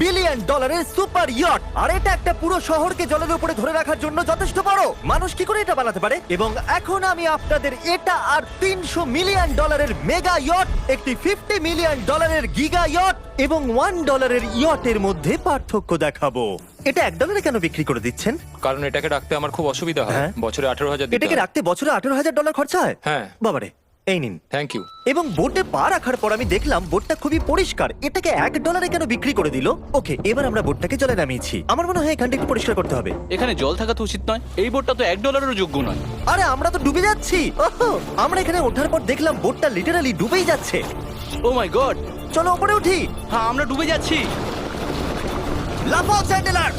Billion ডলারের super yacht, আর এটা একটা পুরো শহরকে জলের উপরে ধরে রাখার জন্য যথেষ্ট বড়। মানুষ কি করে এটা বানাতে পারে? এবং এখন আমি আপনাদের এটা আর 300 মিলিয়ন ডলারের মেগা ইয়ট, একটি 50 মিলিয়ন ডলারের গিগা ইয়ট এবং $1 ইয়টের মধ্যে পার্থক্য দেখাবো। এটা $1 কেন বিক্রি করে দিচ্ছেন? কারণ এটাকে রাখতে আমার খুব অসুবিধা হয়। হ্যাঁ। বছরে 18,000 দিতে এটাকে হয়। রাখতে বছরে $18,000 খরচা হয়? হ্যাঁ। বাবারে, এই নিন। Thank you. এবং বোটে পা রাখার পর আমি দেখলাম বোটটা খুবই পরিষ্কার। এটাকে $1 কেন বিক্রি করে দিল? ওকে, এবার আমরা বোটটাকে জলে নামিয়েছি। আমার মনে হয় এখানটা একটু পরিষ্কার করতে হবে। এখানে জল থাকা তো উচিত নয়। এই বোটটা তো $1 যোগ্য নয়। আরে আমরা তো ডুবে যাচ্ছি। ওহো, আমরা এখানে ওঠার পর দেখলাম বোটটা লিটারালি ডুবেই যাচ্ছে। ও মাই গড, চলো উপরে উঠি। হ্যাঁ আমরা ডুবে যাচ্ছি। লাফাও চ্যান্ডেলার।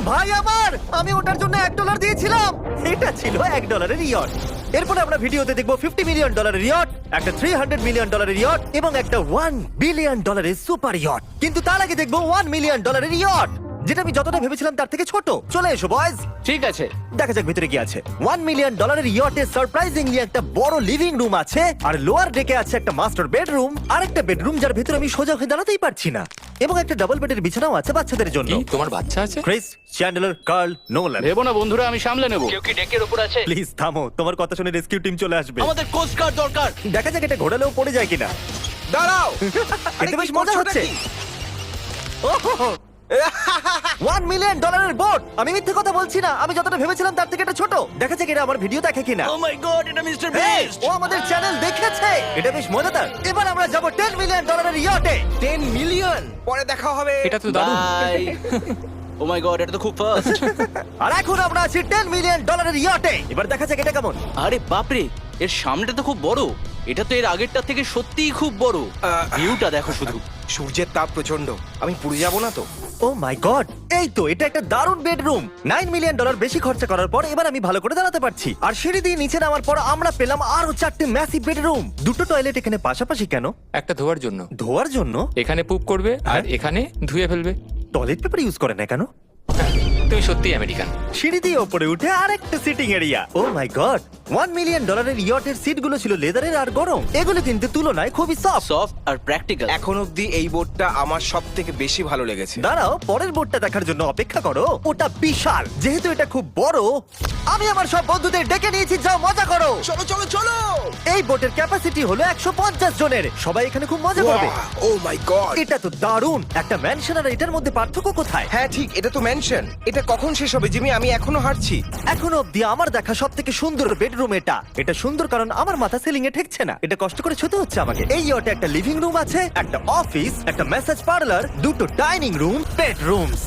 ভাই আমার, আমি ওটার জন্য $1 দিয়েছিলাম। এটা ছিল $1 ইয়ট। এরপরে আমরা ভিডিওতে দেখবো $50 মিলিয়ন ইয়ট, একটা $300 মিলিয়ন ইয়ট এবং একটা $1 বিলিয়ন সুপার ইয়ট। কিন্তু তার আগে দেখবো $1 মিলিয়ন ইয়ট, যেটা আমি যতটা ভেবেছিলাম তার থেকে ছোট। চলে এসো বয়েজ, ঠিক আছে, দেখা যাক ভিতরে কি আছে। $1 মিলিয়ন ইয়টে সারপ্রাইজিংলি একটা বড় লিভিং রুম আছে, আর লোয়ার ডেকে আছে একটা মাস্টার বেডরুম, আর একটা বেডরুম যার ভিতরে আমি সোজা হয়ে দাঁড়াতেই পারছি না, এবং একটা ডাবল বেডের বিছানাও আছে বাচ্চাদের জন্য। কি তোমার বাচ্চা আছে? ক্রিস, চ্যান্ডলার, কার্ল, নোলান, ভেবো না বন্ধুরা, আমি সামলে নেব। কেউ কি ডেকের উপর আছে? প্লিজ থামো। তোমার কথা শুনে রেস্কিউ টিম চলে আসবে। আমাদের কোস্ট গার্ড দরকার। দেখা যাক এটা ঘোরালেও পড়ে যায় কিনা। দাঁড়াও। এতে বেশ মজা হচ্ছে। $1 মিলিয়ন বোট। আমি মিথ্যে কথা বলছি না, আমি যতটা ভেবেছিলাম তার থেকে এটা ছোট। দেখা যাক এটা আমার ভিডিও দেখে কিনা। ও মাই গড, এটা মিস্টার Hey, বিস্ট। ও আমাদের চ্যানেল দেখেছে। এটা বেশ মজাদার। এবার আমরা যাব $10 মিলিয়ন ইয়টে। 10 মিলিয়ন পরে দেখা হবে। এটা তো দারুণ। বাই। ও মাই গড, এটা তো খুব ফাস্ট। আর এখন আমরা আছি $10 মিলিয়ন ইয়টে। এবার দেখা যাক এটা কেমন। আরে বাপরে, এর সামনেটা তো খুব বড়। এটা তো এর আগেরটা থেকে সত্যিই খুব বড়। ভিউটা দেখো শুধু। সূর্যের তাপ প্রচন্ড, আমি পুড়ে যাব না তো? ও মাই গড, এই তো এটা একটা দারুণ বেডরুম। $9 মিলিয়ন বেশি খরচা করার পর এবার আমি ভালো করে দাঁড়াতে পারছি। আর সিঁড়ি দিয়ে নিচে নামার পর আমরা পেলাম আরো 4টে ম্যাসিভ বেডরুম। দুটো টয়লেট এখানে পাশাপাশি কেন? একটা ধোয়ার জন্য। ধোয়ার জন্য? এখানে পুপ করবে আর হ্যাঁ। এখানে ধুয়ে ফেলবে। টয়লেট পেপার ইউজ করে না কেন? তুমি সত্যি আমেরিকান। সিঁড়ি দিয়ে ওপরে উঠে আরেকটা সিটিং এরিয়া। ও মাই গড, $1 মিলিয়ন ইয়টের সিটগুলো ছিল লেদারের আর গরম। এগুলো কিন্তু তুলনায় খুবই সফট। সফট আর প্র্যাকটিক্যাল। এখন অবধি এই বোটটা আমার সব থেকে বেশি ভালো লেগেছে। দাঁড়াও, পরের বোর্ডটা দেখার জন্য অপেক্ষা করো। ওটা বিশাল। যেহেতু এটা খুব বড়, আমি আমার সব বন্ধুদের ডেকে নিয়েছি, যাও মজা করো। চলো চলো চলো। এই বোটের ক্যাপাসিটি হলো 150 জনের। সবাই এখানে খুব মজা করবে। ও মাই গড। এটা তো দারুণ। একটা ম্যানশন আর এটার মধ্যে পার্থক্য কোথায়? হ্যাঁ ঠিক, এটা তো ম্যানশন। এটা কখন শেষ হবে জিমি? আমি এখনো হাঁটছি। এখনো অব্দি আমার দেখা সব থেকে সুন্দর বেডরুম এটা। এটা সুন্দর কারণ আমার মাথা সিলিং এ ঠেকছে না। এটা কষ্ট করে ছুতে হচ্ছে আমাকে। এই ইয়টে একটা লিভিং রুম আছে, একটা অফিস, একটা ম্যাসাজ পার্লার, দুটো ডাইনিং রুম, বেডরুমস।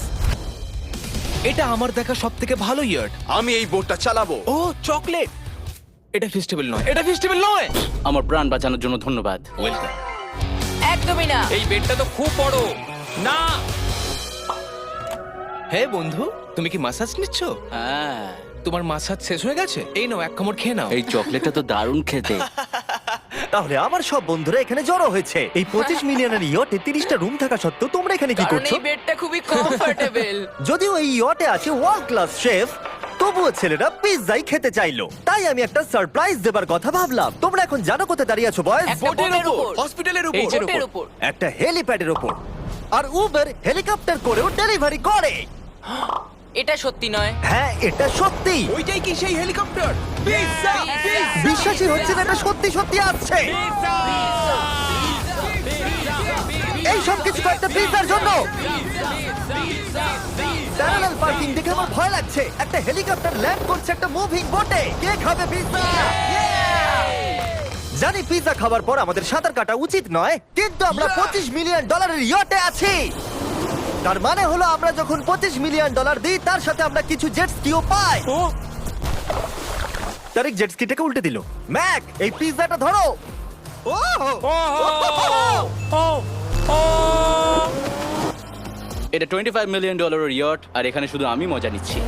এটা আমার দেখা সব থেকে ভালো ইয়ার্ড। আমি এই বোটটা চালাবো। ও চকলেট। এটা ফেস্টিভ্যাল নয়, এটা ফেস্টিভ্যাল নয়। আমার প্রাণ বাঁচানোর জন্য ধন্যবাদ। ওয়েলকাম। একদমই না। এই বেডটা তো খুব বড়। না, হে বন্ধু, তুমি কি মাসাজ নিচ্ছ? হ্যাঁ, তোমার মাসাজ শেষ হয়ে গেছে? এই নাও, এক কামড় খেয়ে নাও। এই চকলেটটা তো দারুণ খেতে। তাহলে আমার সব বন্ধুরা এখানে জড়ো হয়েছে। এই 25 মিলিয়নের ইয়টে 30টা রুম থাকা সত্ত্বেও তোমরা এখানে কি কারণ করছো? এই বেডটা খুবই কমফোর্টেবল। যদিও এই ইয়টে আছে ওয়ার্ল্ড ক্লাস শেফ, তবুও ছেলেরা পিৎজাই খেতে চাইলো। তাই আমি একটা সারপ্রাইজ দেবার কথা ভাবলাম। তোমরা এখন জানো কোথায় দাঁড়িয়ে আছো বয়স? একটা বোটের উপর, হসপিটালের এই উপর। যে বোটের উপর। একটা হেলিপ্যাডের ওপর। আর উবার হেলিকপ্টার করেও ডেলিভারি করে। এটা সত্যি নয়। হ্যাঁ, এটা সত্যি। ওইটাই কি সেই হেলিকপ্টার? পিৎজা! বিশ্বাসই হচ্ছে না, এটা সত্যি সত্যি আসছে। এই সব কিছু একটা পিৎজার জন্য। প্যারালাল পার্কিং দেখে আমার ভয় লাগছে। একটা হেলিকপ্টার ল্যান্ড করছে একটা মুভিং বোটে। কে খাবে পিৎজা? জানি পিৎজা খাবার পর আমাদের সাঁতার কাটা উচিত নয়, কিন্তু আমরা $25 মিলিয়ন ইয়টে আছি। তার মানে হলো আমরা যখন $25 মিলিয়ন দিই, তার সাথে আমরা কিছু জেট স্কিও পাই। তারিক জেট স্কিটাকে উল্টে দিল। ম্যাক, এই পিৎজাটা ধরো। এটা $25 মিলিয়ন ইয়ট, আর এখানে শুধু আমি মজা নিচ্ছি।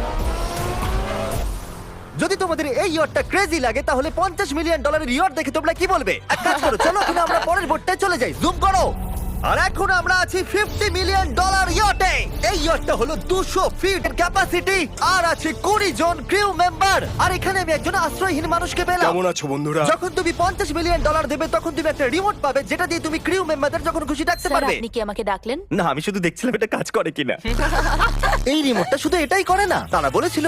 যদি তোমাদের এই ইয়টটা ক্রেজি লাগে, তাহলে $50 মিলিয়ন ইয়ট দেখে তোমরা কি বলবে? এক কাজ করো, চলো কিনা আমরা পরের বোটটায় চলে যাই। জুম করো। আর এখন আমরা আছি $50 মিলিয়ন ইয়টে। এই ইয়টটা হলো 200 ফিট ক্যাপাসিটি আর আছে 20 জন ক্রিউ মেম্বার। আর এখানে আমি একজন আশ্রয়হীন মানুষকে পেলাম। কেমন আছো বন্ধুরা? যখন তুমি $50 মিলিয়ন দেবে তখন তুমি একটা রিমোট পাবে যেটা দিয়ে তুমি ক্রিউ মেম্বারদের যখন খুশি ডাকতে স্যার পারবে। আপনি কি আমাকে ডাকলেন? না, আমি শুধু দেখছিলাম এটা কাজ করে কিনা। এই রিমোটটা শুধু এটাই করে না, তারা বলেছিল